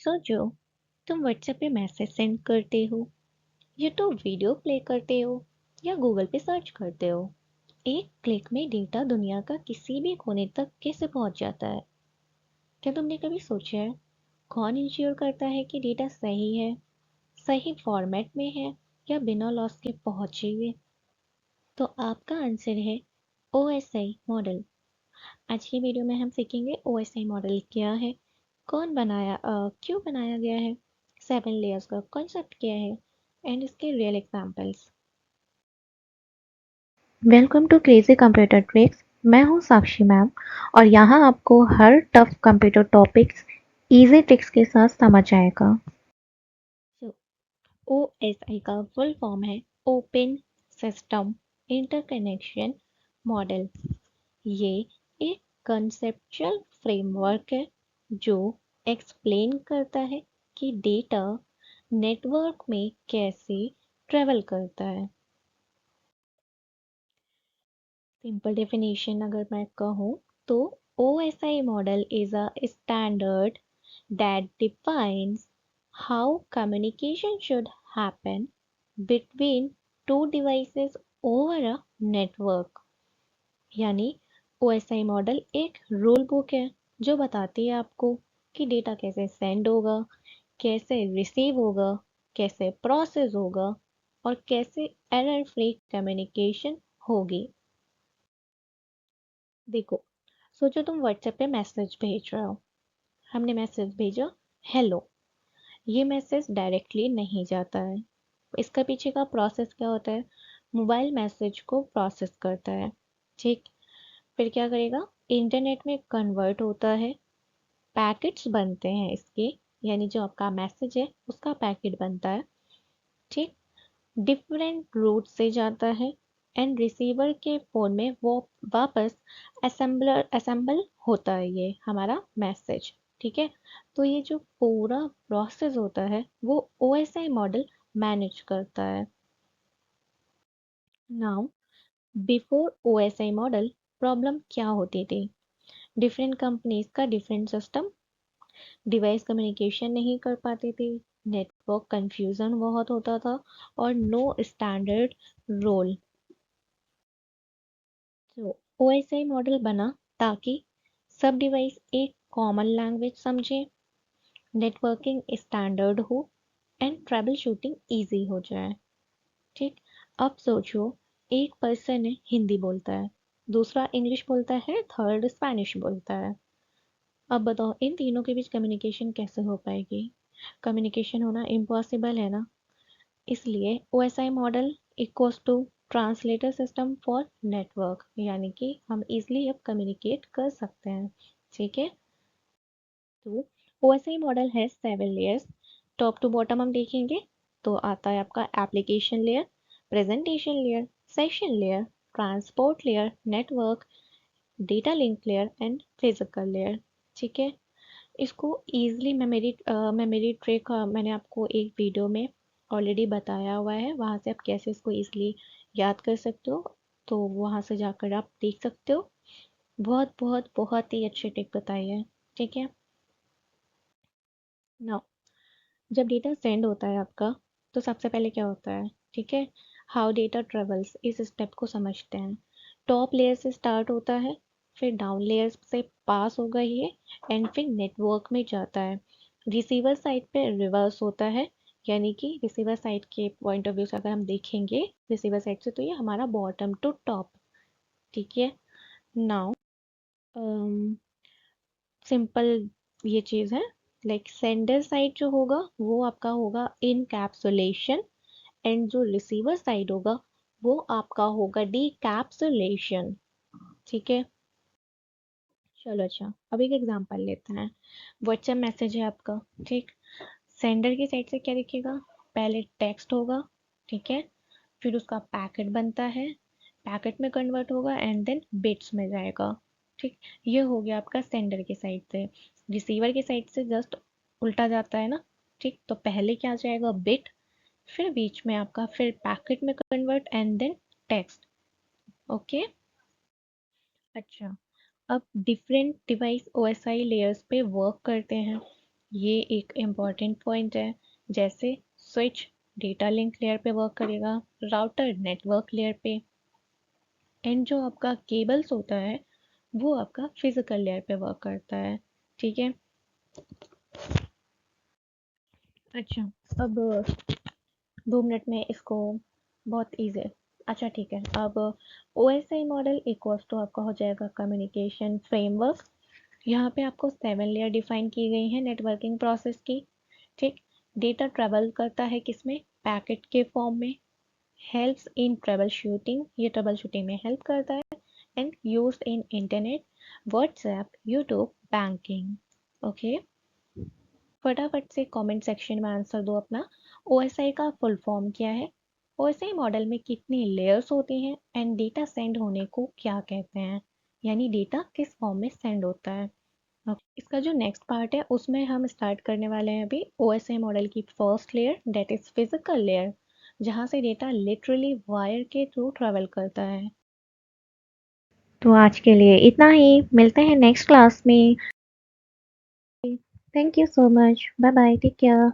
सोचो, तुम व्हाट्सएप पे मैसेज सेंड करते हो, यूट्यूब वीडियो प्ले करते हो या गूगल पे सर्च करते हो। एक क्लिक में डेटा दुनिया का किसी भी कोने तक कैसे पहुंच जाता है? क्या तुमने कभी सोचा है कौन इंश्योर करता है कि डेटा सही है, सही फॉर्मेट में है या बिना लॉस के पहुंचेगी? तो आपका आंसर है ओएसआई मॉडल। आज की वीडियो में हम सीखेंगे ओएसआई मॉडल क्या है, कौन बनाया, क्यों बनाया गया है, 7 लेयर्स का कॉन्सेप्ट क्या है एंड इसके real examples. Welcome to crazy computer tricks. मैं हूं साक्षी मैम और यहाँ आपको हर tough computer topics easy tricks के साथ समझ आएगा। सो ओएसआई का फुल फॉर्म है ओपन सिस्टम इंटरकनेक्शन मॉडल। ये एक कंसेप्चुअल फ्रेमवर्क है जो एक्सप्लेन करता है कि डेटा नेटवर्क में कैसे ट्रेवल करता है। सिंपल डेफिनेशन अगर मैं कहूँ तो OSI model is a standard that defines how communication should happen between two devices over a network। यानी OSI मॉडल एक रूल बुक है जो बताती है आपको कि डेटा कैसे सेंड होगा, कैसे रिसीव होगा, कैसे प्रोसेस होगा और कैसे एरर फ्री कम्युनिकेशन होगी। देखो, सोचो तुम व्हाट्सएप पे मैसेज भेज रहे हो। हमने मैसेज भेजा हेलो। ये मैसेज डायरेक्टली नहीं जाता है। इसका पीछे का प्रोसेस क्या होता है? मोबाइल मैसेज को प्रोसेस करता है, ठीक। फिर क्या करेगा? इंटरनेट में कन्वर्ट होता है, पैकेट्स बनते हैं इसके, यानी जो आपका मैसेज है उसका पैकेट बनता है, ठीक। डिफरेंट रूट से जाता है एंड रिसीवर के फोन में वो वापस असेंबल होता है ये हमारा मैसेज, ठीक है। तो ये जो पूरा प्रोसेस होता है वो ओएसआई मॉडल मैनेज करता है। Now, before OSI model problem क्या होती थी? डिफरेंट कंपनीज का डिफरेंट सिस्टम, डिवाइस कम्युनिकेशन नहीं कर पाती थी, नेटवर्क कंफ्यूजन बहुत होता था और नो स्टैंडर्ड रोल। तो ओएसआई मॉडल बना ताकि सब डिवाइस एक कॉमन लैंग्वेज समझे, नेटवर्किंग स्टैंडर्ड हो एंड ट्रबल शूटिंग इजी हो जाए, ठीक। अब सोचो, एक पर्सन है हिंदी बोलता है, दूसरा इंग्लिश बोलता है, थर्ड स्पेनिश बोलता है। अब बताओ इन तीनों के बीच कम्युनिकेशन कैसे हो पाएगी? कम्युनिकेशन होना इम्पॉसिबल है ना। इसलिए OSI model equals to translator system for network, यानी कि हम इजली अब कम्युनिकेट कर सकते हैं, ठीक है। तो OSI मॉडल है 7 लेयर्स। टॉप टू बॉटम हम देखेंगे तो आता है आपका application layer, presentation layer, session layer, transport layer, network, data link layer and physical layer, ठीक है। इसको ईजिली मेमोरी ट्रिक मैंने आपको एक वीडियो में ऑलरेडी बताया हुआ है, वहाँ से आप कैसे इसको ईजिली याद कर सकते हो, तो वहाँ से जाकर आप देख सकते हो। बहुत बहुत बहुत ही अच्छी ट्रिक बताई है, ठीक है। नाउ, जब डेटा सेंड होता है आपका तो सबसे पहले क्या होता है, ठीक है। हाउ डेटा ट्रेवल्स, इस स्टेप को समझते हैं। टॉप लेयर से स्टार्ट होता है, फिर डाउन लेयर से पास होगा ये एंड फिर नेटवर्क में जाता है। रिसीवर साइड पे रिवर्स होता है, यानी कि रिसीवर साइड के पॉइंट ऑफ व्यू से अगर हम देखेंगे रिसीवर साइड से तो ये हमारा बॉटम टू टॉप, ठीक है। नाउ, सिंपल ये चीज़ है, लाइक सेंडर साइड जो होगा वो आपका होगा इनकैप्सुलेशन एंड जो रिसीवर साइड होगा वो आपका होगा डीकैप्सुलेशन, ठीक है। चलो अच्छा, अब एक एग्जांपल लेते हैं। व्हाट्सएप मैसेज है आपका, ठीक। सेंडर की साइड से क्या दिखेगा? पहले टेक्स्ट होगा, ठीक है। फिर उसका पैकेट बनता है, पैकेट में कन्वर्ट होगा एंड देन बिट्स में जाएगा, ठीक। ये हो गया आपका सेंडर की साइड से। रिसीवर की साइड से जस्ट उल्टा जाता है ना, ठीक। तो पहले क्या जाएगा? बिट, फिर बीच में आपका फिर पैकेट में convert and then text, okay. अच्छा, अब डिफरेंट डिवाइस ओएसआई लेयर्स पे वर्क करते हैं। ये एक इम्पॉर्टेंट पॉइंट है। जैसे स्विच डेटा लिंक लेयर पे वर्क करेगा, राउटर नेटवर्क लेयर पे, एंड जो आपका केबल्स होता है वो आपका फिजिकल लेयर पे वर्क करता है। ठीक है। अच्छा, अब 2 मिनट में इसको बहुत ईजी है। अच्छा ठीक है, अब O S I model equals to आपका हो जाएगा कम्युनिकेशन फ्रेमवर्क। यहाँ पे आपको 7 लेयर डिफाइन की गई है नेटवर्किंग प्रोसेस की। ठीक। डेटा ट्रेवल करता है किसमें, पैकेट के फॉर्म में, हेल्प्स इन ट्रबल शूटिंग, ये ट्रबल शूटिंग में हेल्प करता है, and used in internet, WhatsApp, YouTube, banking. Okay. फटाफट से कमेंट सेक्शन में आंसर दो अपना। ओएसआई का फुल फॉर्म क्या है, ओएसआई मॉडल में कितनी लेयर्स होती हैं, एंड डेटा सेंड होने को क्या कहते हैं, यानी डेटा किस फॉर्म में सेंड होता है। इसका जो नेक्स्ट पार्ट है उसमें हम स्टार्ट करने वाले हैं अभी ओएसआई मॉडल की first layer, that is physical layer, जहाँ से डेटा लिटरली वायर के थ्रू ट्रेवल करता है। तो आज के लिए इतना ही, मिलते हैं नेक्स्ट क्लास में। Thank you so much, bye bye, take care.